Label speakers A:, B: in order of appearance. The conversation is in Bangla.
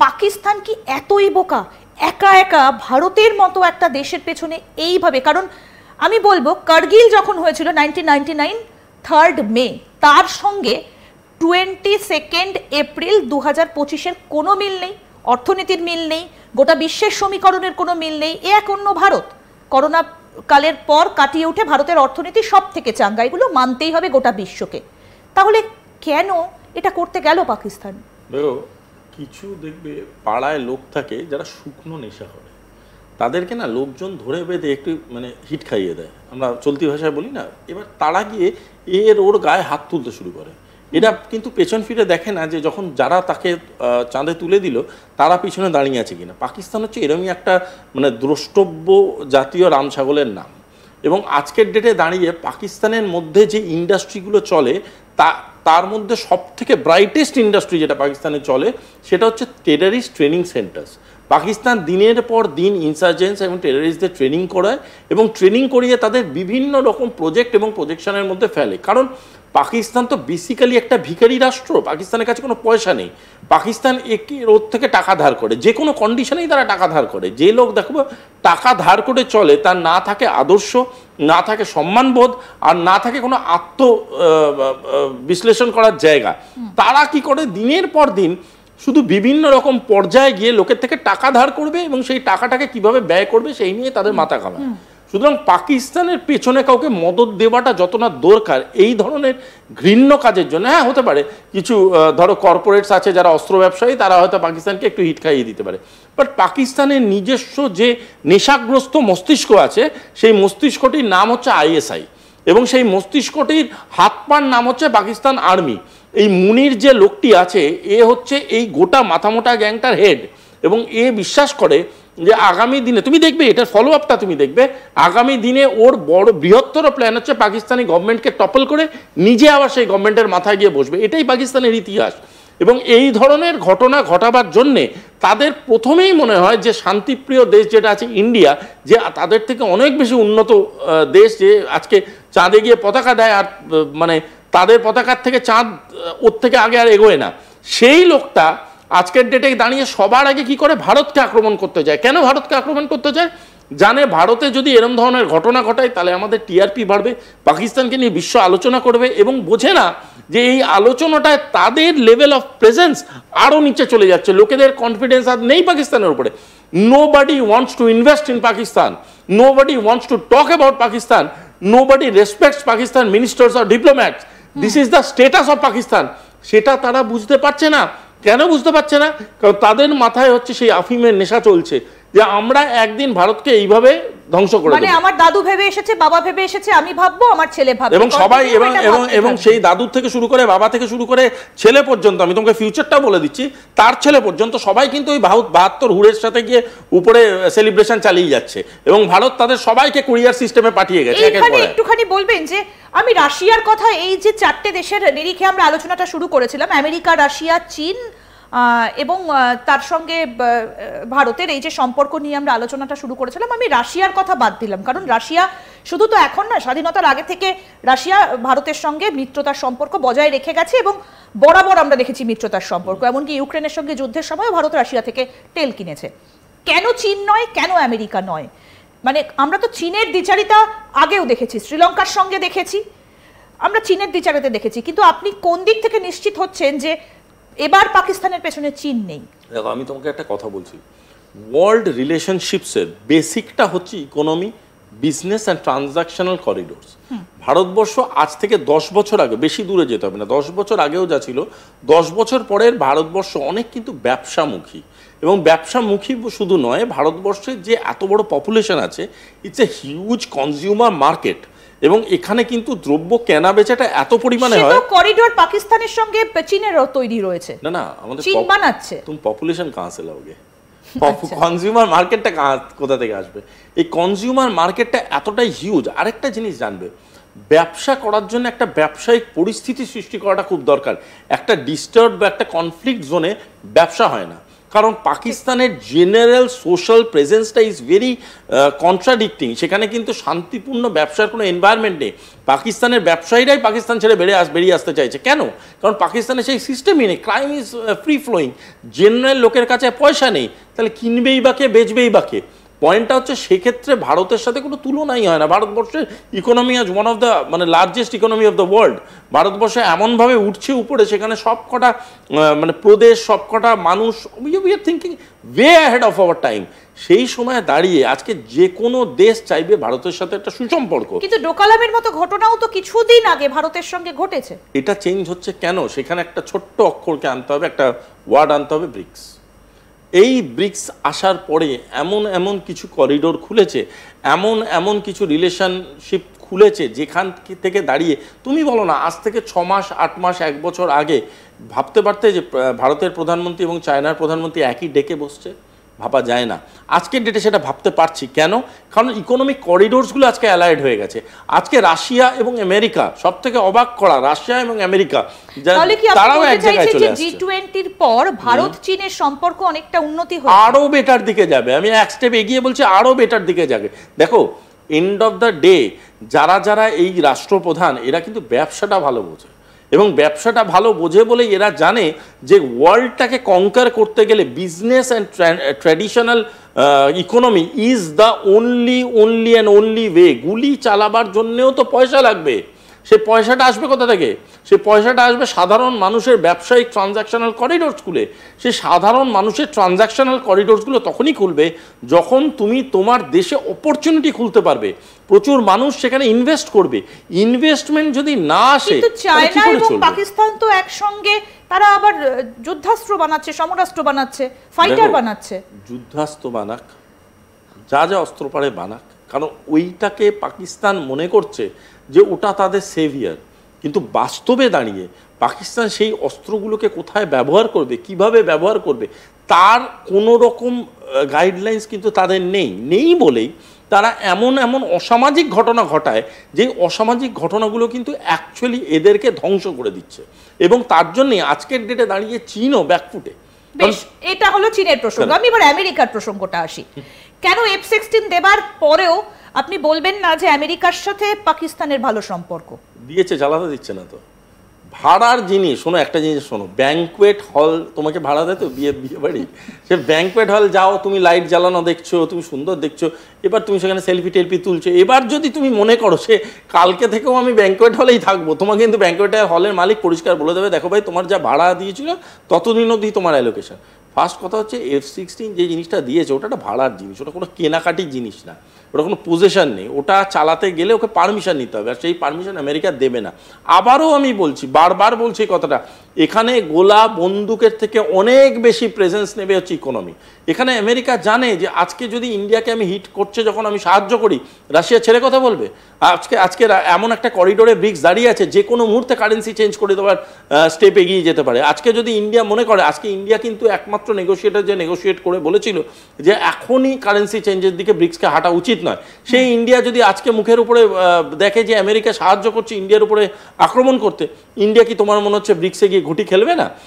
A: পাকিস্তান কি এতই বোকা একা একা ভারতের মতো একটা দেশের পেছনে এইভাবে? কারণ আমি বলবো কার্গিল যখন হয়েছিল 1999 3rd মে, তার সঙ্গে 22 এপ্রিল 2025-এর কোনো মিল নেই, অর্থনীতির মিল নেই, গোটা বিশ্বের সমীকরণের কোনো মিল নেই। এ এক অন্য ভারত। করোনা কালের পর কাটিয়ে উঠে ভারতের অর্থনীতি সব থেকে চাঙ্গা, এগুলো মানতেই হবে গোটা বিশ্বকে। তাহলে কেন এটা করতে গেল পাকিস্তান?
B: দেখো, কিছু দেখবে পাড়ায় লোক থাকে যারা শুকনো নেশা করে, তাদেরকে না লোকজন ধরে বেঁধে একটু মানে হিট খাইয়ে দেয়, আমরা চলতি ভাষায় বলি না। এবার তারা গিয়ে ওর গায়ে হাত তুলতে শুরু করে। এটা কিন্তু পেছন ফিরে দেখে না যে যখন যারা তাকে চাঁদে তুলে দিল তারা পিছনে দাঁড়িয়ে আছে কিনা। পাকিস্তান হচ্ছে এরকমই একটা মানে দ্রষ্টব্য জাতীয় রাম ছাগলের নাম। এবং আজকের ডেটে দাঁড়িয়ে পাকিস্তানের মধ্যে যে ইন্ডাস্ট্রিগুলো চলে তার মধ্যে সব থেকে ব্রাইটেস্ট ইন্ডাস্ট্রি যেটা পাকিস্তানে চলে সেটা হচ্ছে টেররিস্ট ট্রেনিং সেন্টার্স। পাকিস্তান দিনের পর দিন ইনসার্জেন্টস এবং টেররিস্টদের ট্রেনিং করায় এবং ট্রেনিং করিয়ে তাদের বিভিন্ন রকম প্রজেক্ট এবং প্রজেকশনের মধ্যে ফেলে। কারণ পাকিস্তান তো বেসিক্যালি একটা ভিখারি রাষ্ট্র, পাকিস্তানের কাছে কোনো পয়সা নেই। পাকিস্তান ওর থেকে টাকা ধার করে, যে কোনো কন্ডিশনেই তারা টাকা ধার করে। যে লোক দেখবো টাকা ধার করে চলে তার না থাকে আদর্শ, না থাকে সম্মানবোধ, আর না থাকে কোনো আত্ম বিশ্লেষণ করার জায়গা। তারা কি করে দিনের পর দিন শুধু বিভিন্ন রকম পর্যায়ে গিয়ে লোকের থেকে টাকা ধার করবে এবং সেই টাকাটাকে কিভাবে ব্যয় করবে সেই নিয়ে তাদের মাথা ঘামায়। সুতরাং পাকিস্তানের পেছনে কাউকে মদত দেওয়াটা যত না দরকার এই ধরনের ঘৃণ্য কাজের জন্য, হ্যাঁ হতে পারে কিছু ধরো কর্পোরেটস আছে যারা অস্ত্র ব্যবসায়ী, তারা হয়তো পাকিস্তানকে একটু হিট খাইয়ে দিতে পারে। বাট পাকিস্তানের নিজস্ব যে নেশাগ্রস্ত মস্তিষ্ক আছে সেই মস্তিষ্কটির নাম হচ্ছে ISI, এবং সেই মস্তিষ্কটির হাত পার নাম হচ্ছে পাকিস্তান আর্মি। এই মুনির যে লোকটি আছে এ হচ্ছে এই গোটা মাথামোটা গ্যাংটার হেড, এবং এ বিশ্বাস করে যে আগামী দিনে তুমি দেখবে এটার ফলো আপটা তুমি দেখবে, আগামী দিনে ওর বড় বৃহত্তর প্ল্যান হচ্ছে পাকিস্তানি গভর্নমেন্টকে টপল করে নিজে আবার সেই গভর্নমেন্টের মাথায় গিয়ে বসবে। এটাই পাকিস্তানের ইতিহাস। এবং এই ধরনের ঘটনা ঘটাবার জন্যে তাদের প্রথমেই মনে হয় যে শান্তিপ্রিয় দেশ যেটা আছে ইন্ডিয়া, যে তাদের থেকে অনেক বেশি উন্নত দেশ, যে আজকে চাঁদে গিয়ে পতাকা দেয় আর মানে তাদের পতাকার থেকে চাঁদ ওর থেকে আগে আর এগোয় না, সেই লোকটা আজকের ডেটে দাঁড়িয়ে সবার আগে কি করে ভারতকে আক্রমণ করতে যায়। কেন ভারতকে আক্রমণ করতে যায়? জানে ভারতে যদি এরম ধরনের ঘটনা ঘটায় তাহলে আমাদের TRP বাড়বে, পাকিস্তানকে নিয়ে বিশ্ব আলোচনা করবে, এবং বোঝে না যে এই আলোচনাটায় তাদের লেভেল অফ প্রেজেন্স আরও নিচে চলে যাচ্ছে। লোকেদের কনফিডেন্স আর নেই পাকিস্তানের উপরে। Nobody wants to invest in Pakistan. Nobody wants to talk about Pakistan. Nobody respects Pakistan ministers or diplomats. This is the status of Pakistan. সেটা তারা বুঝতে পারছে না। কেন বুঝতে পারছে না? কারণ তাদের মাথায় হচ্ছে সেই আফিমের নেশা চলছে, যে আমরা একদিন ভারতকে এইভাবে ধ্বংস করে দেব।
A: মানে আমার দাদু ভেবে এসেছে, বাবা ভেবে এসেছে, আমি ভাববো, আমার ছেলে ভাববে,
B: এবং সবাই এবং সেই দাদুর থেকে শুরু করে বাবা থেকে শুরু করে ছেলে পর্যন্ত, আমি তোমাকে ফিউচারটাও বলে দিচ্ছি, তার ছেলে পর্যন্ত সবাই কিন্তু ওই 72 হুড়ের সাথে গিয়ে উপরে সেলিব্রেশন চালিয়ে যাচ্ছে, এবং ভারত তাদের সবাইকে কুরিয়ার সিস্টেমে পাঠিয়ে গেছে।
A: এখানে একটুখানি বলবেন যে আমি রাশিয়ার কথা, এই যে 4টে দেশের নিরিখে আমরা আলোচনাটা শুরু করেছিলাম, আমেরিকা, রাশিয়া, চীন এবং তার সঙ্গে ভারতের এই যে সম্পর্ক নিয়ে আমরা আলোচনাটা শুরু করেছিলাম, আমি রাশিয়ার কথা বাদ দিলাম। কারণ রাশিয়া শুধু তো এখন না, স্বাধীনতার আগে থেকে রাশিয়া ভারতের সঙ্গে মিত্রতার সম্পর্ক বজায় রেখে গেছে, এবং বরাবর আমরা দেখেছি মিত্রতার সম্পর্ক। এমনকি ইউক্রেনের সঙ্গে যুদ্ধের সময় ভারত রাশিয়া থেকে তেল কিনেছে। কেন চীন নয়, কেন আমেরিকা নয়? মানে আমরা তো চীনের দ্বিচারিতা আগেও দেখেছি, শ্রীলঙ্কার সঙ্গে দেখেছি, আমরা চীনের দ্বিচারিতা দেখেছি, কিন্তু আপনি কোন দিক থেকে নিশ্চিত হচ্ছেন যে এবার পাকিস্তানের পেছনে চীন নেই?
B: দেখো, আমি তোমাকে একটা কথা বলছি, ওয়ার্ল্ড রিলেশনশিপসের বেসিকটা হচ্ছে economy, business and transactional corridors. Bharatvarsha আজ থেকে 10 বছর আগে, বেশি দূরে যেতে হবে না, 10 বছর আগেও যা ছিল, 10 বছর পরের ভারতবর্ষ অনেক কিন্তু ব্যবসামুখী। এবং ব্যবসামুখী শুধু নয়, ভারতবর্ষের যে এত বড় পপুলেশন আছে, it's a huge consumer market, এবং এখানে কিন্তু দ্রব্য কেনা বেচাটা এত পরিমাণে হয়।
A: সেটা করিডোর পাকিস্তানের সঙ্গে চীনেরও তৈরি রয়েছে।
B: না না, আমাদের
A: চীন বানাচ্ছে।
B: তুমি পপুলেশন কাহা সে লাওগে? কনজিউমার মার্কেটটা কোথা থেকে আসবে? এই কনজিউমার মার্কেটটা এতটাই হিউজ। আরেকটা জিনিস জানবে, ব্যবসা করার জন্য একটা ব্যবসায়িক পরিস্থিতি সৃষ্টি করাটা খুব দরকার। একটা ডিস্টার্ব বা একটা কনফ্লিক্ট জোনে ব্যবসা হয় না। কারণ পাকিস্তানের জেনারেল সোশ্যাল প্রেজেন্সটা ইজ ভেরি কন্ট্রাডিক্টিং। সেখানে কিন্তু শান্তিপূর্ণ ব্যবসার কোনো এনভায়রনমেন্ট নেই। পাকিস্তানের ব্যবসায়ীরাই পাকিস্তান ছেড়ে বেরিয়ে আসতে চাইছে। কেন? কারণ পাকিস্তানের সেই সিস্টেমই নেই, crime is free flowing, general লোকের কাছে পয়সা নেই, তাহলে কিনবেই বা কে, বেচবেই বা কে। পয়েন্টটা হচ্ছে সেক্ষেত্রে ভারতের সাথে কোনো তুলনাই হয় না। ভারতবর্ষের ইকোনমি আজ ওয়ান অফ দ্য মানে largest economy of the world. Bharatvarsha এমনভাবে উঠছে উপরে, সেখানে সবকটা মানে প্রদেশ, সবকটা মানুষ, we are thinking way ahead of our time. সেই সময় দাঁড়িয়ে আজকে যে কোনো দেশ চাইবে ভারতের সাথে একটা সুসম্পর্ক।
A: কিন্তু ডোকালামের মতো ঘটনাও তো কিছুদিন আগে ভারতের সঙ্গে ঘটেছে।
B: এটা চেঞ্জ হচ্ছে কেন? সেখানে একটা ছোট্ট অক্ষরকে আনতে হবে, একটা ওয়ার্ড আনতে হবে, ব্রিক্স। এই ব্রিক্স আসার পরে এমন এমন কিছু করিডোর খুলেছে, এমন কিছু রিলেশনশিপ খুলেছে, যেখান থেকে দাঁড়িয়ে তুমি বলো না, আজ থেকে 6 মাস 8 মাস 1 বছর আগে ভাবতে পারতে যে ভারতের প্রধানমন্ত্রী এবং চায়নার প্রধানমন্ত্রী একই ডেকে বসছে? ভাবা যায় না। আজকের ডেটে সেটা ভাবতে পারছি। কেন? কারণ ইকোনমিক করিডোরসগুলো আজকে অ্যালাইড হয়ে গেছে। আজকে রাশিয়া এবং আমেরিকা, সব থেকে অবাক করা, রাশিয়া এবং আমেরিকা তারাও এক জায়গায় চলে আসছে।
A: G20-র পর ভারত চীনের সম্পর্ক অনেকটা উন্নতি হয়েছে,
B: আরো বেটার দিকে যাবে। আমি এক স্টেপ এগিয়ে বলছি, আরো বেটার দিকে যাবে। দেখো, এন্ড অফ দ্য ডে যারা এই রাষ্ট্রপ্রধান, এরা কিন্তু ব্যবসাটা ভালো বোঝে, এবং ব্যবসাটা ভালো বোঝে বলে এরা জানে যে ওয়ার্ল্ডটাকে কনকার করতে গেলে business and traditional economy is the only and only way. গুলি চালাবার জন্যেও তো পয়সা লাগবে। সেই পয়সাটা আসবে কোথা থেকে? সেই পয়সাটা আসবে সাধারণ মানুষের ব্যবসায়িক ট্রানজ্যাকশনাল করিডোরস খুলে। সেই সাধারণ মানুষের ট্রানজ্যাকশনাল করিডোরসগুলো তখনই খুলবে যখন তুমি তোমার দেশে অপরচুনিটি খুলতে পারবে, প্রচুর মানুষ সেখানে ইনভেস্ট করবে। ইনভেস্টমেন্ট যদি না আসে,
A: কিন্তু চায়না এবং পাকিস্তান তো একসঙ্গে, তারা আবার যুদ্ধাস্ত্র বানাচ্ছে, সমরাস্ত্র বানাচ্ছে, ফাইটার বানাচ্ছে।
B: যুদ্ধাস্ত্র বানাক, যা অস্ত্র পারে বানাক, কারণ ওইটাকে পাকিস্তান মনে করছে যে ওটা তাদের সেভিয়ার। কিন্তু বাস্তবে দাঁড়িয়ে পাকিস্তান সেই অস্ত্রগুলোকে কোথায় ব্যবহার করবে, কিভাবে ব্যবহার করবে, তার কোনো রকম গাইডলাইন্স কিন্তু তাদের নেই বলেই তারা এমন অসামাজিক ঘটনা ঘটায়, যে অসামাজিক ঘটনাগুলো কিন্তু অ্যাকচুয়ালি এদেরকে ধ্বংস করে দিচ্ছে। এবং তার জন্যই আজকের ডেটে দাঁড়িয়ে চীনও ব্যাকফুটে।
A: বেশ, এটা হলো চীনের প্রসঙ্গ। আমি এবার আমেরিকার প্রসঙ্গটা আসি। কেন F-16 দেবার পরেও আপনি বলবেন না যে আমেরিকার সাথে পাকিস্তানের ভালো সম্পর্ক?
B: দিয়েছে, জ্বালাতে দিচ্ছে না তো। ভাড়ার জিনিস, শোনো একটা জিনিস শোনো, ব্যাঙ্কোয়েট হল তোমাকে ভাড়া দেয় তো, বিয়ে বাড়ি, সে ব্যাঙ্কোয়েট হল যাও, তুমি লাইট জ্বালানো দেখছো, তুমি সুন্দর দেখছো, এবার তুমি সেখানে সেলফি টেলফি তুলছো। এবার যদি তুমি মনে করো সে কালকে থেকেও আমি ব্যাঙ্কোয়েট হলেই থাকবো, তোমাকে কিন্তু ব্যাঙ্কোয়েট হলের মালিক পরিষ্কার বলে দেবে, দেখো ভাই, তোমার যা ভাড়া দিয়েছিল ততদিন অবধি তোমার অ্যালোকেশন। ফার্স্ট কথা হচ্ছে F-16 যে জিনিসটা দিয়েছে ওটা একটা ভাড়ার জিনিস, ওটা কোনো কেনাকাটির জিনিস না, ওটা কোনো পজেশন নেই। ওটা চালাতে গেলে ওকে পারমিশন নিতে হবে, আর সেই পারমিশন আমেরিকা দেবে না। আবারও আমি বলছি, বারবার বলছি এই কথাটা, এখানে গোলা বন্দুকের থেকে অনেক বেশি প্রেজেন্স নেবে হচ্ছে ইকোনমি। এখানে আমেরিকা জানে যে আজকে যদি ইন্ডিয়াকে আমি হিট করছে যখন আমি সাহায্য করি, রাশিয়া ছেড়ে কথা বলবে? আজকে এমন একটা করিডোরে ব্রিক্স দাঁড়িয়ে আছে, যে কোনো মুহূর্তে কারেন্সি চেঞ্জ করে দেওয়ার স্টেপ এগিয়ে যেতে পারে। আজকে যদি ইন্ডিয়া মনে করে, আজকে ইন্ডিয়া কিন্তু একমাত্র নেগোসিয়েটার যে নেগোসিয়েট করে বলেছিল যে এখনই কারেন্সি চেঞ্জের দিকে ব্রিক্সকে হাঁটা উচিত নয়, সেই ইন্ডিয়া যদি আজকে মুখের উপরে দেখে যে আমেরিকা সাহায্য করছে ইন্ডিয়ার উপরে আক্রমণ করতে, ইন্ডিয়া কি তোমার মনে হচ্ছে ব্রিক্সে গিয়ে ঘুঁটি খেলবে না?